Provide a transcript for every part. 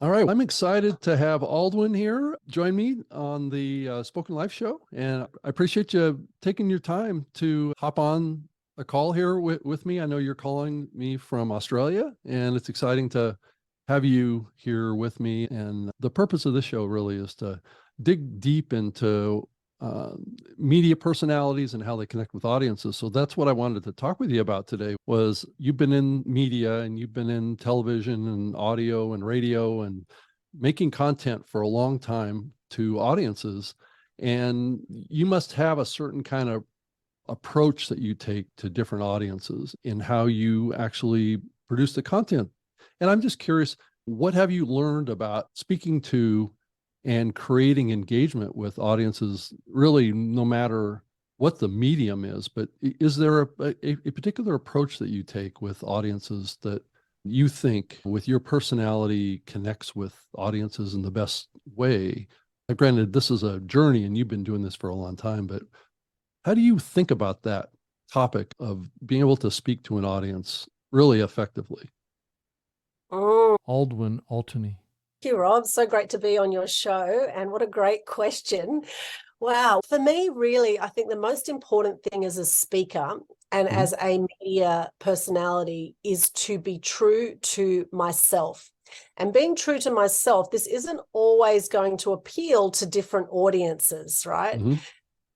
All right. I'm excited to have Aldwyn here join me on the Spoken Life show. And I appreciate you taking your time to hop on a call here with me. I know you're calling me from Australia, and it's exciting to have you here with me. And the purpose of this show really is to dig deep into uh, media personalities and how they connect with audiences. So that's what I wanted to talk with you about today. Was you've been in media and you've been in television and audio and radio and making content for a long time to audiences, and you must have a certain kind of approach that you take to different audiences in how you actually produce the content. And I'm just curious, what have you learned about speaking to and creating engagement with audiences, really, no matter what the medium is? But is there a particular approach that you take with audiences that you think, with your personality, connects with audiences in the best way? Granted, this is a journey and you've been doing this for a long time, but how do you think about that topic of being able to speak to an audience really effectively? Oh, Aldwyn Altuney. thank you, Rob. So great to be on your show. And what a great question. Wow. For me, really, I think the most important thing as a speaker and Mhm. as a media personality is to be true to myself. And being true to myself, this isn't always going to appeal to different audiences, right? Mhm.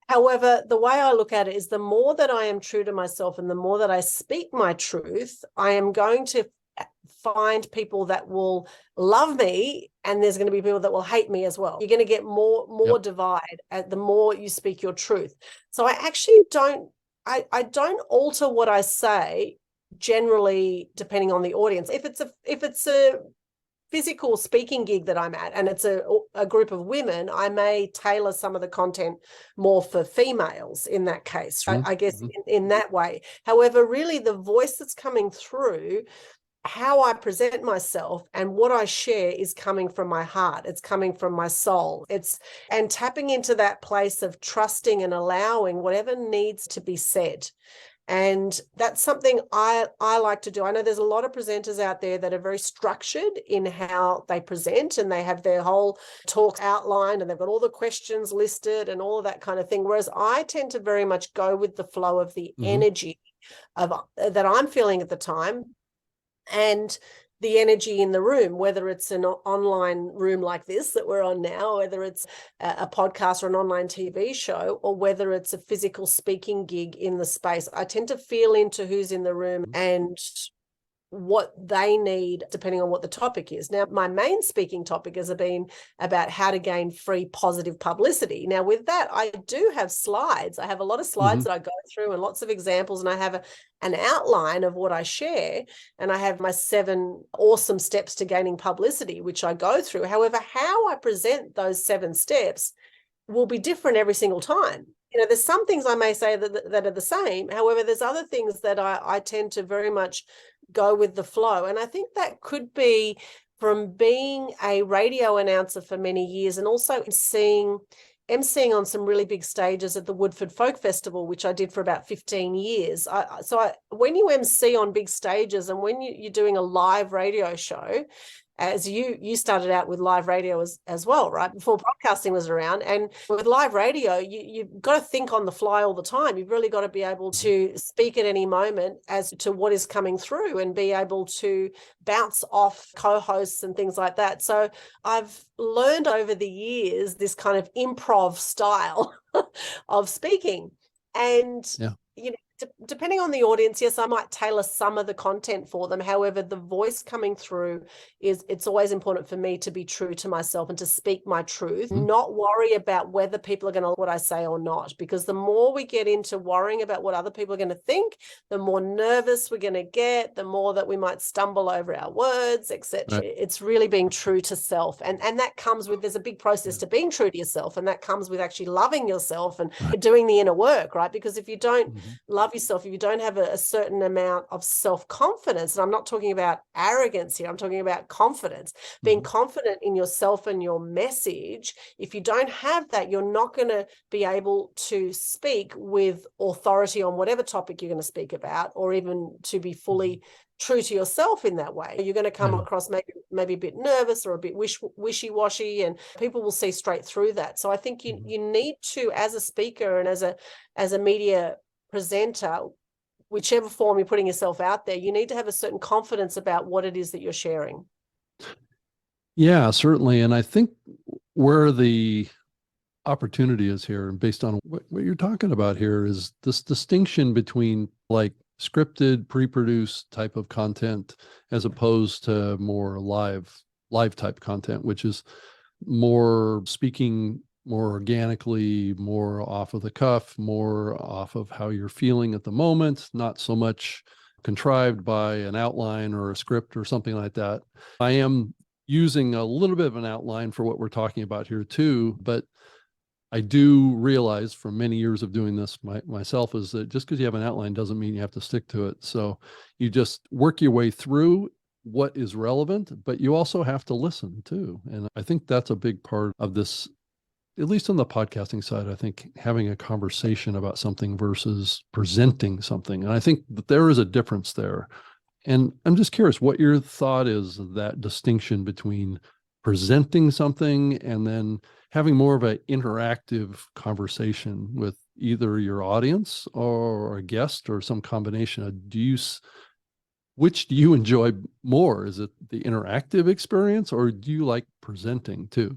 However, the way I look at it is the more that I am true to myself and the more that I speak my truth, I am going to find people that will love me, and there's going to be people that will hate me as well. You're going to get more Yep. divide the more you speak your truth. So I actually don't alter what I say generally depending on the audience. If it's a physical speaking gig that I'm at and it's a group of women, I may tailor some of the content more for females in that case, right? Mhm. I guess Mhm. in that way. However, really the voice that's coming through, how I present myself and what I share is coming from my heart. It's coming from my soul. And tapping into that place of trusting and allowing whatever needs to be said. And that's something I like to do. I know there's a lot of presenters out there that are very structured in how they present, and they have their whole talk outlined and they've got all the questions listed and all of that kind of thing. Whereas I tend to very much go with the flow of the Mhm. energy of that I'm feeling at the time, and the energy in the room, whether it's an online room like this that we're on now, whether it's a podcast or an online TV show, or whether it's a physical speaking gig in the space. I tend to feel into who's in the room and what they need depending on what the topic is. Now, my main speaking topic has been about how to gain free positive publicity. Now, with that, I do have slides. I have a lot of slides Mhm. that I go through and lots of examples, and I have an outline of what I share, and I have my 7 awesome steps to gaining publicity, which I go through. However, how I present those 7 steps will be different every single time. There's some things I may say that are the same. However, there's other things that I tend to very much go with the flow. And I think that could be from being a radio announcer for many years and also emceeing on some really big stages at the Woodford Folk Festival, which I did for about 15 years. When you MC on big stages and when you're doing a live radio show, as you started out with live radio as well, right? Before broadcasting was around. And with live radio, you've got to think on the fly all the time. You've really got to be able Mhm. to speak at any moment as to what is coming through and be able to bounce off co-hosts and things like that. So I've learned over the years this kind of improv style of speaking. And Yeah. depending on the audience, yes, I might tailor some of the content for them. However, the voice coming through it's always important for me to be true to myself and to speak my truth, Mhm. not worry about whether people are going to like what I say or not. Because the more we get into worrying about what other people are going to think, the more nervous we're going to get, the more that we might stumble over our words, etc. Right. It's really being true to self. And that comes with, there's a big process Yeah. to being true to yourself. And that comes with actually loving yourself and Right. doing the inner work, right? Because if you don't Mhm. love love yourself, if you don't have a certain amount of self-confidence, and I'm not talking about arrogance here, I'm talking about confidence, being confident in yourself and your message, if you don't have that, you're not going to be able to speak with authority on whatever topic you're going to speak about, or even to be fully true to yourself in that way. You're going to come across maybe a bit nervous or a bit wishy-washy, and people will see straight through that. So I think you need to, as a speaker and as a media presenter, whichever form you're putting yourself out there, you need to have a certain confidence about what it is that you're sharing. Yeah, certainly. And I think where the opportunity is here, and based on what you're talking about here, is this distinction between like scripted, pre-produced type of content as opposed to more live type content, which is more speaking more organically, more off of the cuff, more off of how you're feeling at the moment, not so much contrived by an outline or a script or something like that. I am using a little bit of an outline for what we're talking about here too, but I do realize from many years of doing this myself is that just because you have an outline doesn't mean you have to stick to it. So you just work your way through what is relevant, but you also have to listen too. And I think that's a big part of this, at least on the podcasting side. I think having a conversation about something versus presenting something. And I think that there is a difference there. And I'm just curious what your thought is of that distinction between presenting something and then having more of an interactive conversation with either your audience or a guest or some combination of which do you enjoy more? Is it the interactive experience, or do you like presenting too?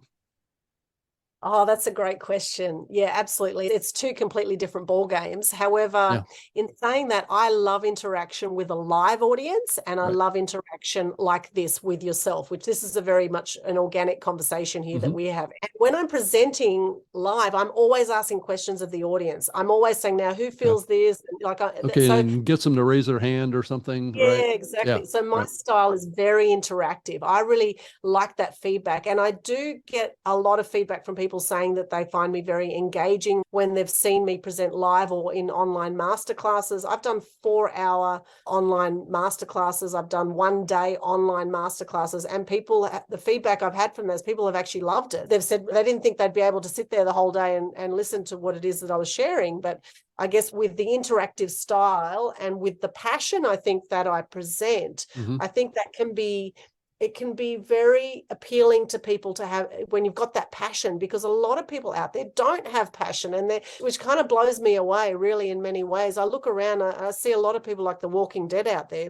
Oh, that's a great question. Yeah, absolutely. It's two completely different ball games. However, in saying that, I love interaction with a live audience, and I love interaction like this with yourself, which this is a very much an organic conversation here that we have. And when I'm presenting live, I'm always asking questions of the audience. I'm always saying, now, who feels this? And gets them to raise their hand or something, yeah, right? Exactly. So my style is very interactive. I really like that feedback. And I do get a lot of feedback from people saying that they find me very engaging when they've seen me present live or in online masterclasses. I've done 4-hour online masterclasses. I've done 1-day online masterclasses, and the feedback I've had from those people have actually loved it. They've said they didn't think they'd be able to sit there the whole day and listen to what it is that I was sharing. But I guess with the interactive style and with the passion, I think that I present, I think that it can be very appealing to people to have when you've got that passion, because a lot of people out there don't have passion, which kind of blows me away really in many ways. I look around, I see a lot of people like The Walking Dead out there,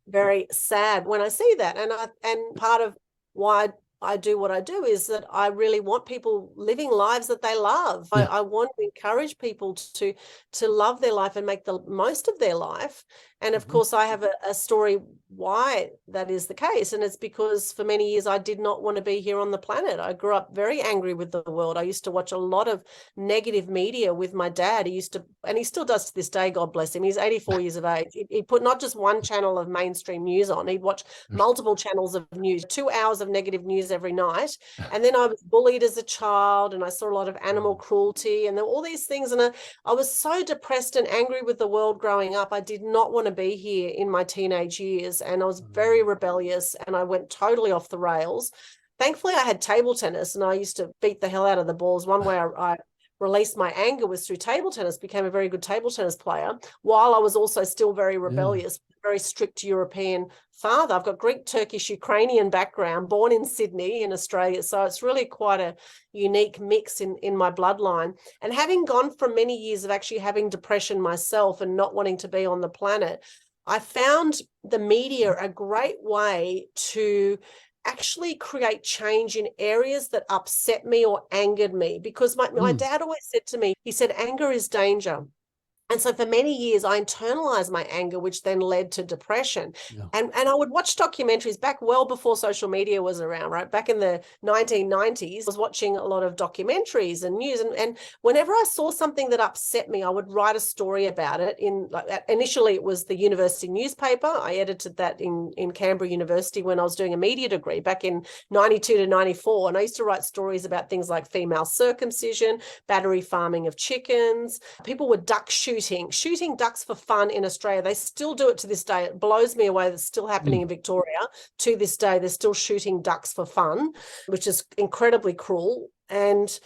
very sad when I see that. And part of why I do what I do is that I really want people living lives that they love. I want to encourage people to love their life and make the most of their life. And of course, I have a story why that is the case. And it's because for many years, I did not want to be here on the planet. I grew up very angry with the world. I used to watch a lot of negative media with my dad. And he still does to this day, God bless him. He's 84 years of age. He put not just one channel of mainstream news on, he'd watch multiple channels of news, 2 hours of negative news every night. And then I was bullied as a child, and I saw a lot of animal cruelty and all these things. And I was so depressed and angry with the world growing up. I did not want to be here in my teenage years, and I was very rebellious, and I went totally off the rails. Thankfully, I had table tennis, and I used to beat the hell out of the balls. One way I released my anger was through table tennis, became a very good table tennis player, while I was also still very rebellious, very strict European father. I've got Greek, Turkish, Ukrainian background, born in Sydney in Australia. So it's really quite a unique mix in my bloodline. And having gone from many years of actually having depression myself and not wanting to be on the planet, I found the media a great way to actually create change in areas that upset me or angered me. Because my dad always said to me, he said, anger is danger. And so for many years, I internalized my anger, which then led to depression. And I would watch documentaries back well before social media was around, right? Back in the 1990s, I was watching a lot of documentaries and news. And whenever I saw something that upset me, I would write a story about it. Initially, it was the university newspaper. I edited that in Canberra University when I was doing a media degree back in 92 to 94. And I used to write stories about things like female circumcision, battery farming of chickens. People were duck shooting shooting ducks for fun in Australia. They still do it to this day. It blows me away that's still happening in Victoria. To this day, they're still shooting ducks for fun, which is incredibly cruel. And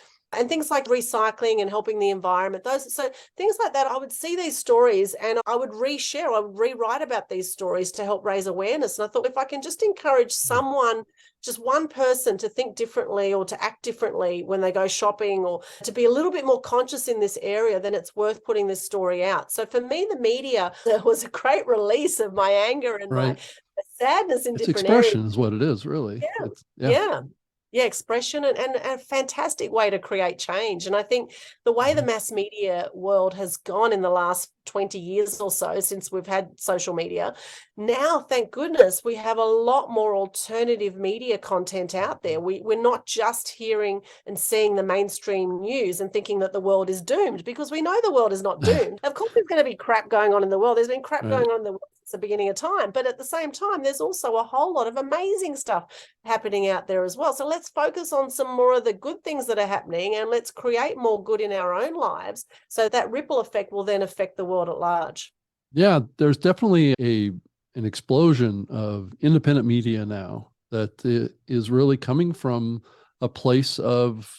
things like recycling and helping the environment, things like that, I would see these stories and I would I would rewrite about these stories to help raise awareness. And I thought, if I can just encourage someone, just one person, to think differently or to act differently when they go shopping, or to be a little bit more conscious in this area, then it's worth putting this story out. So for me, the media was a great release of my anger and my sadness in different areas. Expression is what it is, really. Yeah, expression and a fantastic way to create change. And I think the way the mass media world has gone in the last 20 years or so, since we've had social media, now, thank goodness, we have a lot more alternative media content out there. We're not just hearing and seeing the mainstream news and thinking that the world is doomed, because we know the world is not doomed. Of course, there's going to be crap going on in the world. There's been crap going on in the world since the beginning of time. But at the same time, there's also a whole lot of amazing stuff happening out there as well. So let's focus on some more of the good things that are happening, and let's create more good in our own lives, so that ripple effect will then affect the world at large. Yeah, there's definitely an explosion of independent media now that is really coming from a place of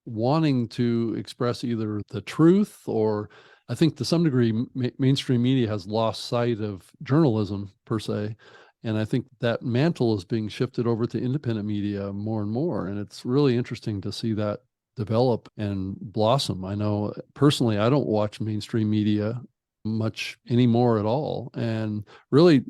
wanting to express either the truth, or I think to some degree mainstream media has lost sight of journalism per se. And I think that mantle is being shifted over to independent media more and more. And it's really interesting to see that develop and blossom. I know personally, I don't watch mainstream media much anymore at all, and really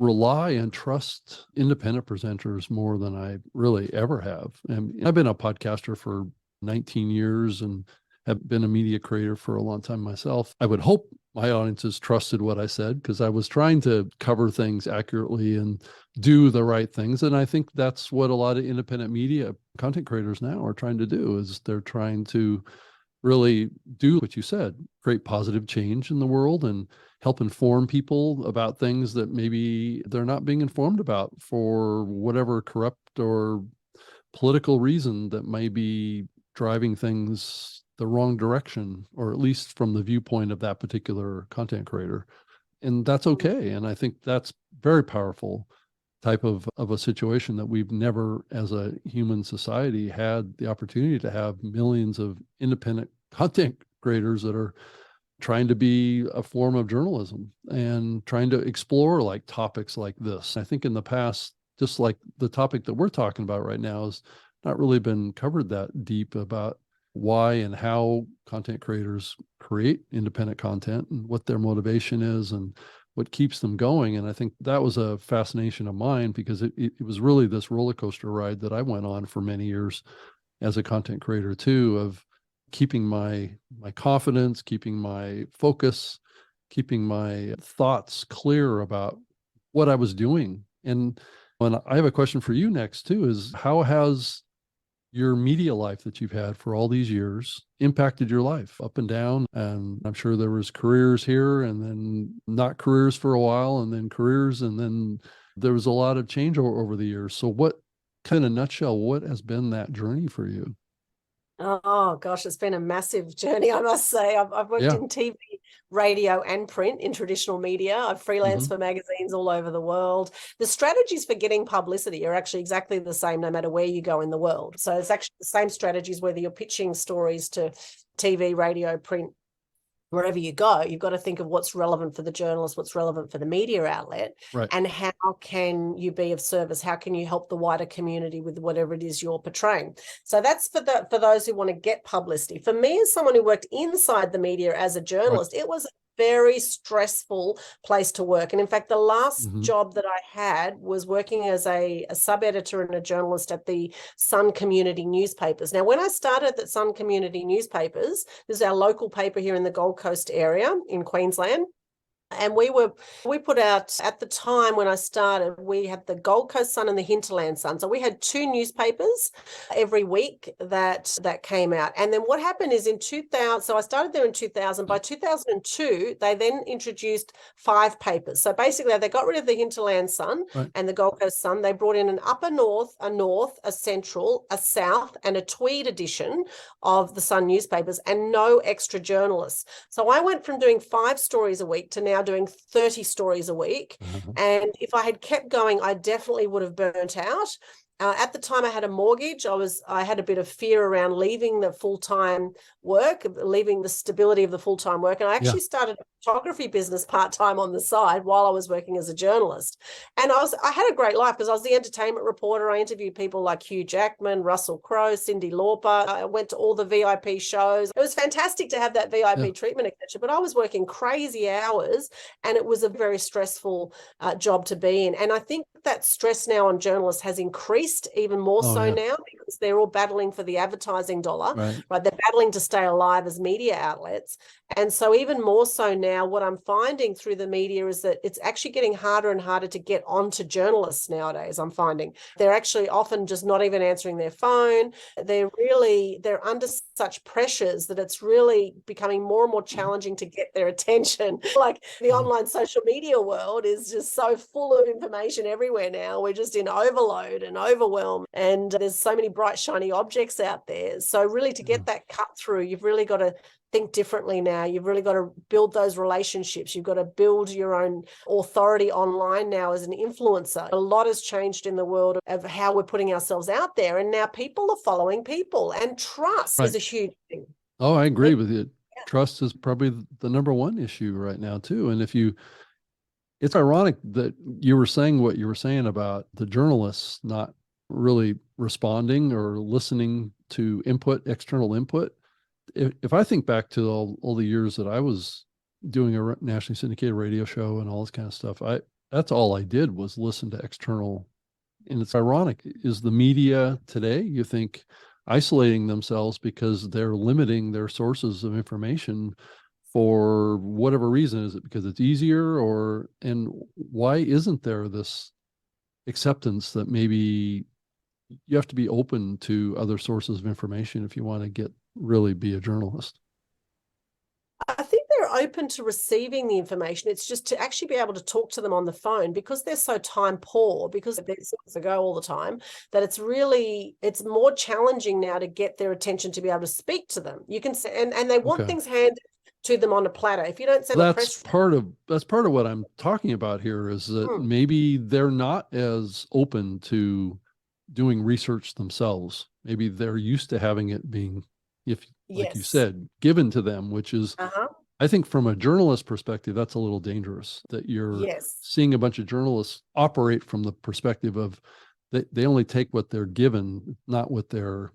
rely and trust independent presenters more than I really ever have. And I've been a podcaster for 19 years and have been a media creator for a long time myself. I would hope my audiences trusted what I said, because I was trying to cover things accurately and do the right things. And I think that's what a lot of independent media content creators now are trying to do, is they're trying to really do what you said, create positive change in the world and help inform people about things that maybe they're not being informed about for whatever corrupt or political reason that may be driving things the wrong direction, or at least from the viewpoint of that particular content creator. And that's okay. And I think that's very powerful type of a situation that we've never, as a human society, had the opportunity to have millions of independent content creators that are trying to be a form of journalism and trying to explore like topics like this. I think in the past, just like the topic that we're talking about right now, has not really been covered that deep about why and how content creators create independent content and what their motivation is and what keeps them going. And I think that was a fascination of mine, because it was really this roller coaster ride that I went on for many years as a content creator too, of keeping my confidence, keeping my focus, keeping my thoughts clear about what I was doing. And I have a question for you next too, is how has your media life that you've had for all these years impacted your life up and down? And I'm sure there was careers here and then not careers for a while and then careers, and then there was a lot of change over the years. So what kind of nutshell, what has been that journey for you? Oh gosh, it's been a massive journey, I must say. I've worked in TV, radio, and print in traditional media. I've freelanced for magazines all over the world. The strategies for getting publicity are actually exactly the same no matter where you go in the world. So it's actually the same strategies whether you're pitching stories to TV, radio, print, wherever you go. You've got to think of what's relevant for the journalist, what's relevant for the media outlet, and how can you be of service? How can you help the wider community with whatever it is you're portraying? So that's for those who want to get publicity. For me, as someone who worked inside the media as a journalist, it was a very stressful place to work. And in fact, the last job that I had was working as a sub-editor and a journalist at the Sun Community newspapers. Now, when I started at Sun Community newspapers, this is our local paper here in the Gold Coast area in Queensland, And we put out, at the time when I started, we had the Gold Coast Sun and the Hinterland Sun. So we had 2 newspapers every week that came out. And then what happened is in 2000, so I started there in 2000. By 2002, they then introduced 5 papers. So basically they got rid of the Hinterland Sun and the Gold Coast Sun. They brought in an upper north, a central, a south, and a Tweed edition of the Sun newspapers, and no extra journalists. So I went from doing 5 stories a week to now doing 30 stories a week. And if I had kept going, I definitely would have burnt out. At the time I had a mortgage. I had a bit of fear around leaving the full-time work, leaving the stability of the full-time work. And I actually started a photography business part-time on the side while I was working as a journalist. And I had a great life because I was the entertainment reporter. I interviewed people like Hugh Jackman, Russell Crowe, Cyndi Lauper. I went to all the VIP shows. It was fantastic to have that VIP treatment, etc. But I was working crazy hours, and it was a very stressful job to be in. And I think that stress now on journalists has increased even more now, because they're all battling for the advertising dollar, right? They're battling to stay alive as media outlets. And so even more so now, what I'm finding through the media is that it's actually getting harder and harder to get onto journalists nowadays. I'm finding they're actually often just not even answering their phone. They're under such pressures that it's really becoming more and more challenging to get their attention. Like the online social media world is just so full of information everywhere now. We're just in overload and overwhelm, and there's so many bright, shiny objects out there. So really to get that cut through, you've really got to think differently now. You've really got to build those relationships. You've got to build your own authority online now as an influencer. A lot has changed in the world of how we're putting ourselves out there. And now people are following people, and trust is a huge thing. Oh, I agree with you. Trust is probably the number one issue right now too. And it's ironic that you were saying what you were saying about the journalists not really responding or listening to external input. If I think back to all the years that I was doing a nationally syndicated radio show and all this kind of stuff, that's all I did was listen to external. And it's ironic, is the media today, you think, isolating themselves because they're limiting their sources of information for whatever reason? Is it because it's easier, and why isn't there this acceptance that maybe you have to be open to other sources of information if you want to really be a journalist? I think they're open to receiving the information. It's just to actually be able to talk to them on the phone, because they're so time poor, because they're to go all the time, that it's more challenging now to get their attention to be able to speak to them. You can say, and they want things handed to them on a platter. If you don't send that's part of what I'm talking about here, is that maybe they're not as open to doing research themselves. Maybe they're used to having it being, like you said, given to them, which is, I think from a journalist perspective, that's a little dangerous, that you're seeing a bunch of journalists operate from the perspective of they only take what they're given, not what they're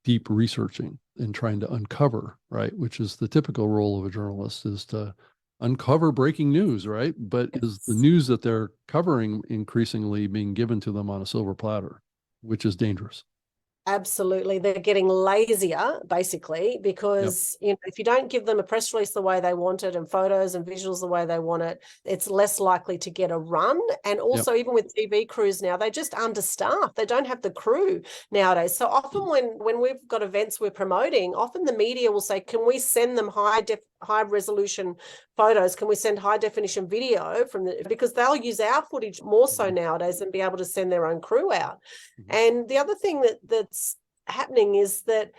deep researching and trying to uncover, right? Which is the typical role of a journalist, is to uncover breaking news, right? But is the news that they're covering increasingly being given to them on a silver platter, which is dangerous. Absolutely. They're getting lazier, basically, because if you don't give them a press release the way they want it, and photos and visuals the way they want it, it's less likely to get a run. And also, even with TV crews now, they're just understaffed. They don't have the crew nowadays. So often when we've got events we're promoting, often the media will say, can we send them high resolution photos? Can we send high definition video because they'll use our footage more so nowadays than be able to send their own crew out. And the other thing that's happening is that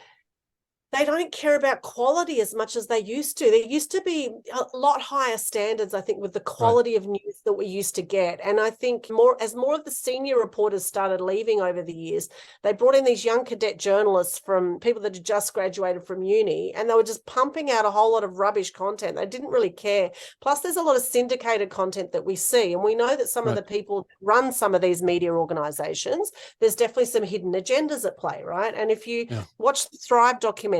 they don't care about quality as much as they used to. There used to be a lot higher standards, I think, with the quality of news that we used to get. And I think as more of the senior reporters started leaving over the years, they brought in these young cadet journalists from people that had just graduated from uni, and they were just pumping out a whole lot of rubbish content. They didn't really care. Plus, there's a lot of syndicated content that we see. And we know that some of the people that run some of these media organizations, there's definitely some hidden agendas at play, right? And if you watch the Thrive documentaries,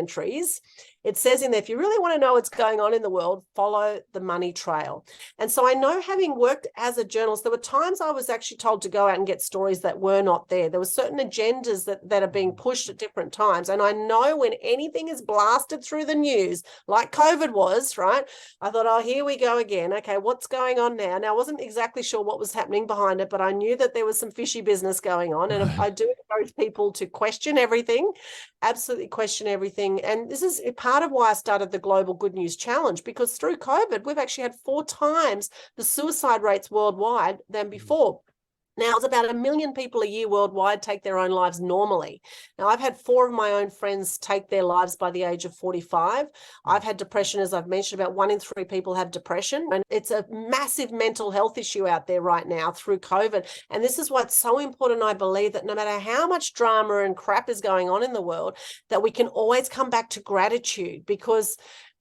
it says in there, if you really want to know what's going on in the world, follow the money trail. And so I know, having worked as a journalist, there were times I was actually told to go out and get stories that were not there. There were certain agendas that are being pushed at different times. And I know when anything is blasted through the news, like COVID was, right? I thought, oh, here we go again. Okay, what's going on now? Now, I wasn't exactly sure what was happening behind it, but I knew that there was some fishy business going on. And I do encourage people to question everything, absolutely question everything. And this is part of why I started the Global Good News Challenge, because through COVID, we've actually had 4 times the suicide rates worldwide than before. Now, it's about 1 million people a year worldwide take their own lives normally. Now, I've had 4 of my own friends take their lives by the age of 45. I've had depression, as I've mentioned. About 1 in 3 people have depression. And it's a massive mental health issue out there right now through COVID. And this is what's so important, I believe, that no matter how much drama and crap is going on in the world, that we can always come back to gratitude, because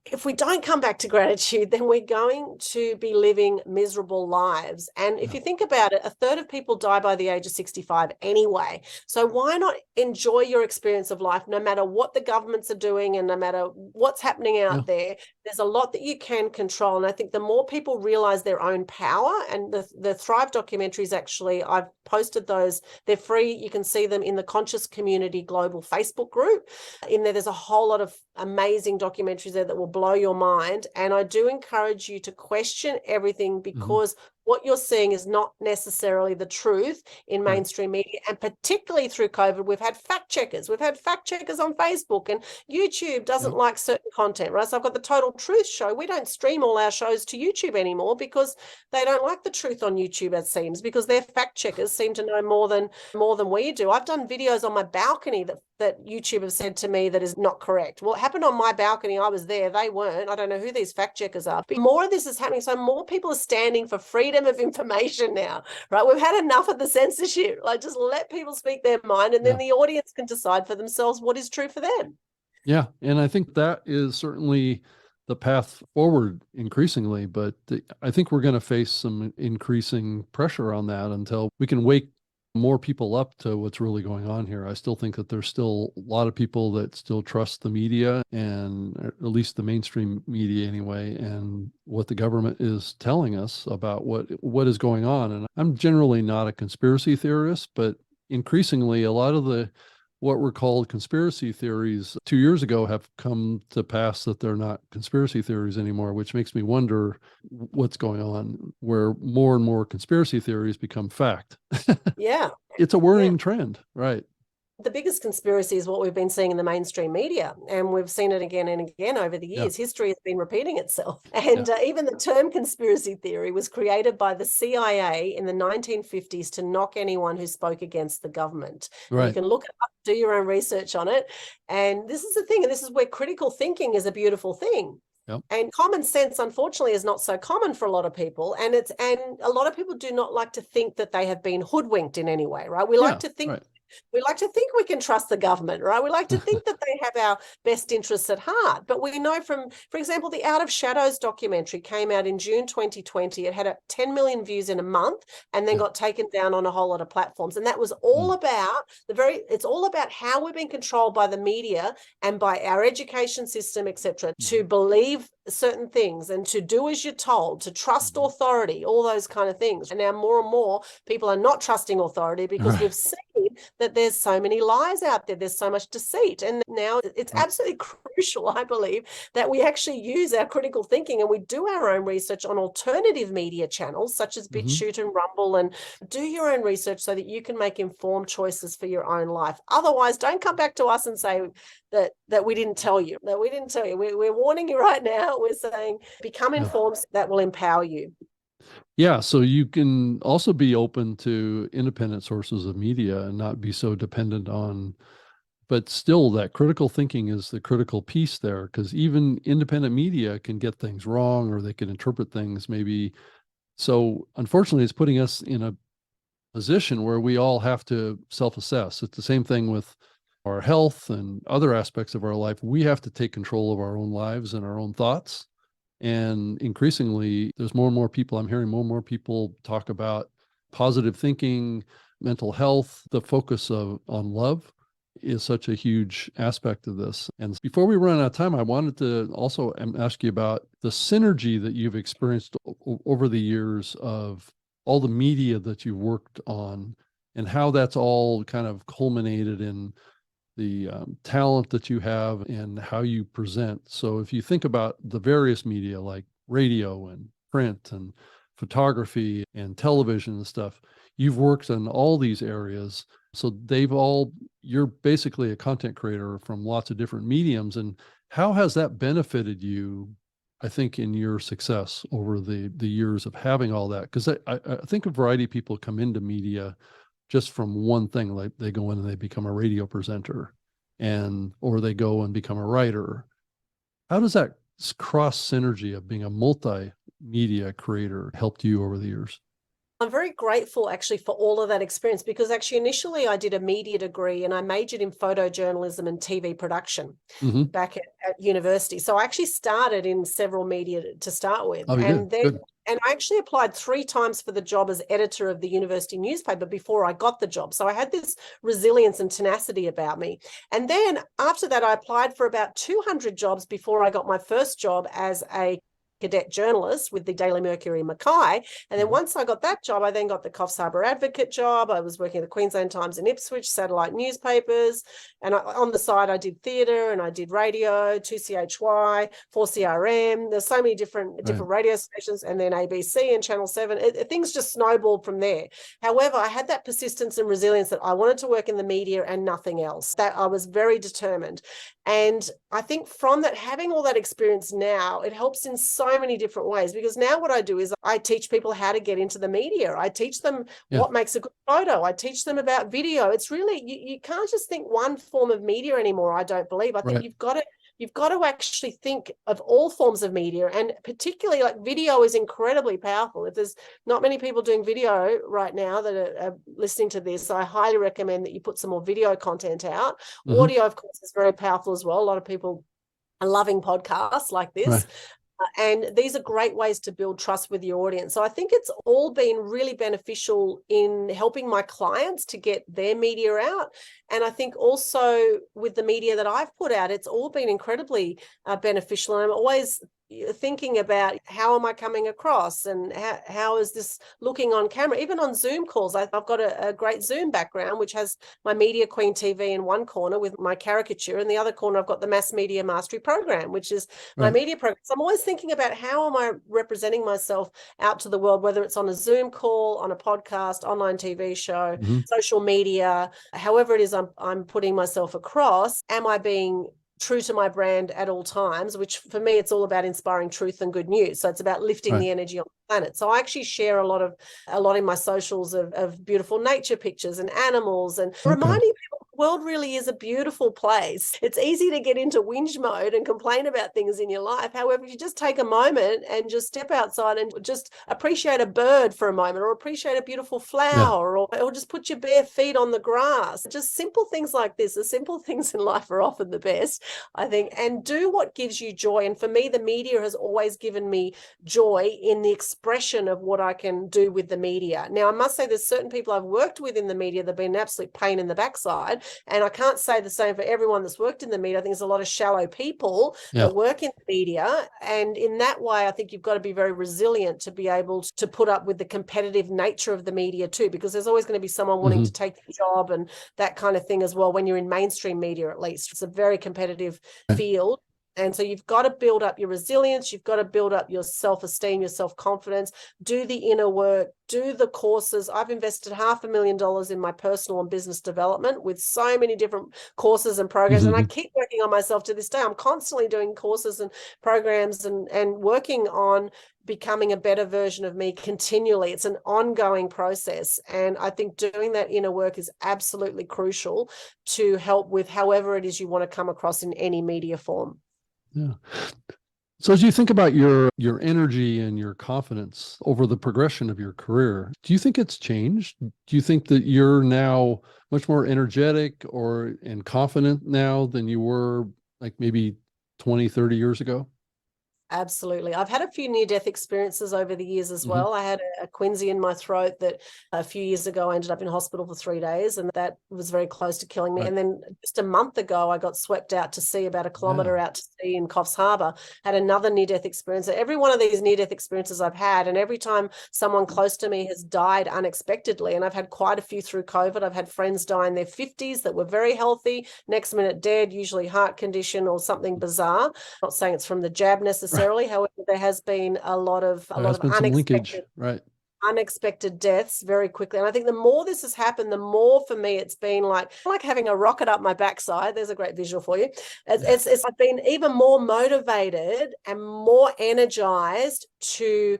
if we don't come back to gratitude, then we're going to be living miserable lives. And if you think about it, 1/3 of people die by the age of 65 anyway. So why not enjoy your experience of life, no matter what the governments are doing and no matter what's happening out there? There's a lot that you can control. And I think the more people realize their own power, and the Thrive documentaries, actually, I've posted those. They're free. You can see them in the Conscious Community Global Facebook group. In there's a whole lot of amazing documentaries there that will blow your mind. And I do encourage you to question everything, because what you're seeing is not necessarily the truth in mainstream media. And particularly through COVID, we've had fact checkers. We've had fact checkers on Facebook, and YouTube doesn't like certain content, right? So I've got the Total Truth Show. We don't stream all our shows to YouTube anymore because they don't like the truth on YouTube, it seems, because their fact checkers seem to know more than we do. I've done videos on my balcony that YouTube have said to me that is not correct. Well, it happened on my balcony. I was there. They weren't. I don't know who these fact checkers are. But more of this is happening. So more people are standing for freedom of information now, right? We've had enough of the censorship. Like, just let people speak their mind, and then the audience can decide for themselves what is true for them. Yeah. And I think that is certainly the path forward increasingly, but I think we're going to face some increasing pressure on that until we can wake more people up to what's really going on here. I still think that there's still a lot of people that still trust the media, and at least the mainstream media anyway, and what the government is telling us about what is going on. And I'm generally not a conspiracy theorist, but increasingly a lot of what were called conspiracy theories 2 years ago have come to pass that they're not conspiracy theories anymore, which makes me wonder what's going on, where more and more conspiracy theories become fact. Yeah. It's a worrying trend, right? The biggest conspiracy is what we've been seeing in the mainstream media, and we've seen it again and again over the years. History has been repeating itself. And even the term conspiracy theory was created by the CIA in the 1950s to knock anyone who spoke against the government. Right. You can look it up, do your own research on it. And this is the thing, and this is where critical thinking is a beautiful thing. Yep. And common sense, unfortunately, is not so common for a lot of people. And a lot of people do not like to think that they have been hoodwinked in any way, right? We like to think We like to think we can trust the government, right? We like to think that they have our best interests at heart. But we know from, for example, the Out of Shadows documentary came out in June 2020. It had 10 million views in a month and then got taken down on a whole lot of platforms. And that was all about it's all about how we've been controlled by the media and by our education system, etc., to believe certain things and to do as you're told, to trust authority, all those kind of things. And now more and more people are not trusting authority because we've seen that there's so many lies out there. There's so much deceit. And now it's absolutely crucial, I believe, that we actually use our critical thinking and we do our own research on alternative media channels such as BitChute and Rumble, and do your own research so that you can make informed choices for your own life. Otherwise, don't come back to us and say that we didn't tell you, that we didn't tell you. We're warning you right now. We're saying become informed. That will empower you. Yeah, so you can also be open to independent sources of media and not be so dependent on, but still that critical thinking is the critical piece there, because even independent media can get things wrong or they can interpret things maybe. So unfortunately, it's putting us in a position where we all have to self-assess. It's the same thing with our health and other aspects of our life. We have to take control of our own lives and our own thoughts. And increasingly, there's more and more people, I'm hearing more and more people talk about positive thinking, mental health, the focus on love is such a huge aspect of this. And before we run out of time, I wanted to also ask you about the synergy that you've experienced over the years of all the media that you've worked on, and how that's all kind of culminated in the talent that you have and how you present. So if you think about the various media like radio and print and photography and television and stuff, you've worked in all these areas. So you're basically a content creator from lots of different mediums. And how has that benefited you, I think, in your success over the years of having all that? Because I think a variety of people come into media just from one thing, like they go in and they become a radio presenter or they go and become a writer. How does that cross synergy of being a multimedia creator helped you over the years? I'm very grateful actually for all of that experience, because actually initially I did a media degree and I majored in photojournalism and TV production back at university. So I actually started in several media to start with. Oh, and good. And I actually applied 3 times for the job as editor of the university newspaper before I got the job. So I had this resilience and tenacity about me. And then after that, I applied for about 200 jobs before I got my first job as a cadet journalist with the Daily Mercury in Mackay. And then once I got that job, I then got the Coffs Harbour Advocate job. I was working at the Queensland Times in Ipswich, satellite newspapers. And on the side, I did theatre and I did radio, 2CHY, 4CRM. There's so many different radio stations, and then ABC and Channel 7. Things just snowballed from there. However, I had that persistence and resilience that I wanted to work in the media and nothing else. That I was very determined. And I think from that, having all that experience now, it helps in so many different ways, because now what I do is I teach people how to get into the media. I teach them what makes a good photo. I teach them about video. It's really, you can't just think one form of media anymore, I don't believe. I think you've got to actually think of all forms of media, and particularly like video is incredibly powerful. If there's not many people doing video right now that are listening to this, I highly recommend that you put some more video content out. Audio, of course, is very powerful as well. A lot of people are loving podcasts like this. And these are great ways to build trust with your audience. So I think it's all been really beneficial in helping my clients to get their media out. And I think also with the media that I've put out, it's all been incredibly beneficial. And I'm always thinking about how am I coming across, and how is this looking on camera, even on Zoom calls. I've got a great Zoom background, which has my Media Queen TV in one corner with my caricature, and the other corner I've got the Mass Media Mastery Program, which is my media program. So I'm always thinking about how am I representing myself out to the world, whether it's on a Zoom call, on a podcast, online TV show, social media, however it is I'm putting myself across. Am I being true to my brand at all times, which for me, it's all about inspiring truth and good news. So it's about lifting the energy on the planet. So I actually share a lot in my socials of beautiful nature pictures and animals, and reminding people the world really is a beautiful place. It's easy to get into whinge mode and complain about things in your life. However, if you just take a moment and just step outside and just appreciate a bird for a moment, or appreciate a beautiful flower, or just put your bare feet on the grass, just simple things like this. The simple things in life are often the best, I think, and do what gives you joy. And for me, the media has always given me joy in the expression of what I can do with the media. Now, I must say there's certain people I've worked with in the media that have been an absolute pain in the backside. And I can't say the same for everyone that's worked in the media. I think there's a lot of shallow people that work in the media. And in that way, I think you've got to be very resilient to be able to put up with the competitive nature of the media too, because there's always going to be someone wanting to take your job and that kind of thing as well. When you're in mainstream media, at least, it's a very competitive field. And so you've got to build up your resilience. You've got to build up your self-esteem, your self-confidence, do the inner work, do the courses. I've invested $500,000 in my personal and business development with so many different courses and programs. And I keep working on myself to this day. I'm constantly doing courses and programs and working on becoming a better version of me continually. It's an ongoing process. And I think doing that inner work is absolutely crucial to help with however it is you want to come across in any media form. Yeah. So as you think about your energy and your confidence over the progression of your career, do you think it's changed? Do you think that you're now much more energetic and confident now than you were like maybe 20, 30 years ago? Absolutely. I've had a few near-death experiences over the years as well. I had a quinsy in my throat that a few years ago I ended up in hospital for 3 days, and that was very close to killing me. Right. And then just a month ago, I got swept out to sea, about a kilometre Yeah. out to sea in Coffs Harbour, had another near-death experience. Every one of these near-death experiences I've had, and every time someone close to me has died unexpectedly, and I've had quite a few through COVID. I've had friends die in their 50s that were very healthy, next minute dead, usually heart condition or something bizarre. Not saying it's from the jab necessarily. However, there has been a lot of Some linkage, right? Unexpected deaths very quickly. And I think the more this has happened, the more for me it's been like having a rocket up my backside. There's a great visual for you. It's I've been even more motivated and more energized to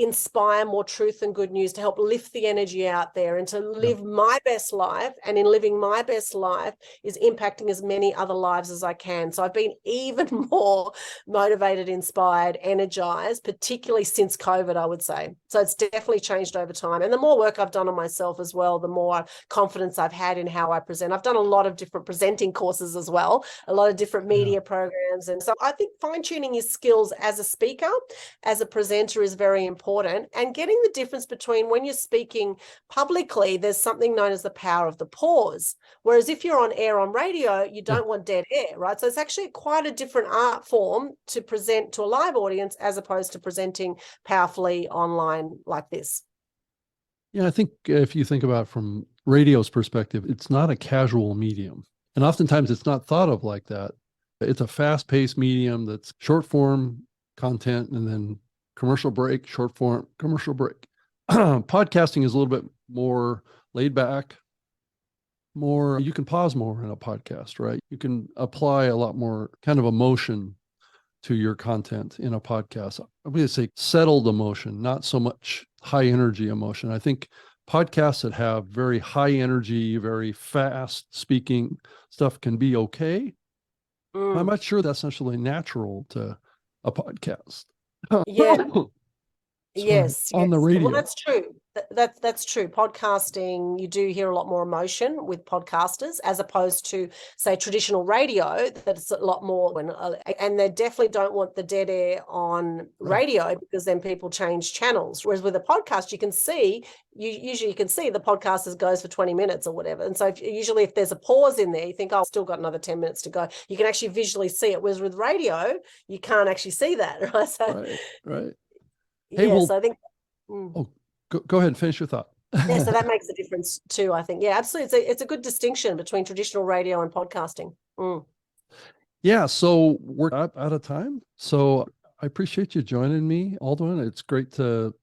inspire more truth and good news, to help lift the energy out there and to live my best life. And in living my best life is impacting as many other lives as I can. So I've been even more motivated, inspired, energized, particularly since COVID, I would say. So it's definitely changed over time. And the more work I've done on myself as well, the more confidence I've had in how I present. I've done a lot of different presenting courses as well, a lot of different media programs. And so I think fine-tuning your skills as a speaker, as a presenter is very important. And getting the difference between when you're speaking publicly, there's something known as the power of the pause. Whereas if you're on air on radio, you don't want dead air, right? So it's actually quite a different art form to present to a live audience as opposed to presenting powerfully online like this. Yeah, I think if you think about it from radio's perspective, it's not a casual medium. And oftentimes it's not thought of like that. It's a fast-paced medium that's short form content and then commercial break, short form, commercial break. Podcasting is a little bit more laid back, more, you can pause more in a podcast, right? You can apply a lot more kind of emotion to your content in a podcast. I'm going to say settled emotion, not so much high energy emotion. I think podcasts that have very high energy, very fast speaking stuff can be okay. I'm not sure that's necessarily natural to a podcast. Yeah. Sorry, Yes. on the radio. Well, that's true. That's true. Podcasting, you do hear a lot more emotion with podcasters as opposed to, say, traditional radio. That's a lot more, and they definitely don't want the dead air on radio because then people change channels. Whereas with a podcast, you can see the podcast goes for 20 minutes or whatever. And so usually if there's a pause in there, you think, oh, I've still got another 10 minutes to go. You can actually visually see it. Whereas with radio, you can't actually see that, right? So, right. Hey, yes, I think. Oh, go ahead and finish your thought. Yeah, so that makes a difference too, I think. Yeah, absolutely. It's a good distinction between traditional radio and podcasting. Yeah, so we're out of time. So I appreciate you joining me, Aldwyn. It's great to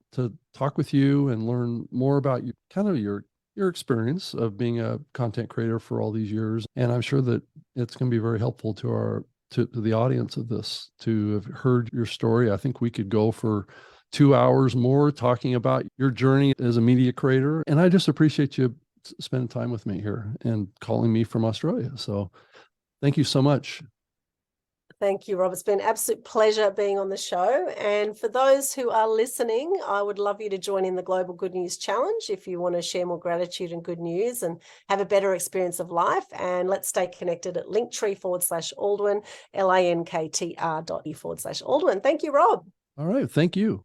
talk with you and learn more about you, kind of your experience of being a content creator for all these years. And I'm sure that it's going to be very helpful to the audience of this to have heard your story. I think we could go for 2 hours more talking about your journey as a media creator. And I just appreciate you spending time with me here and calling me from Australia. So thank you so much. Thank you, Rob. It's been an absolute pleasure being on the show. And for those who are listening, I would love you to join in the Global Good News Challenge if you want to share more gratitude and good news and have a better experience of life. And let's stay connected at linktree/Aldwyn, linktr.e/Aldwyn. Thank you, Rob. All right. Thank you.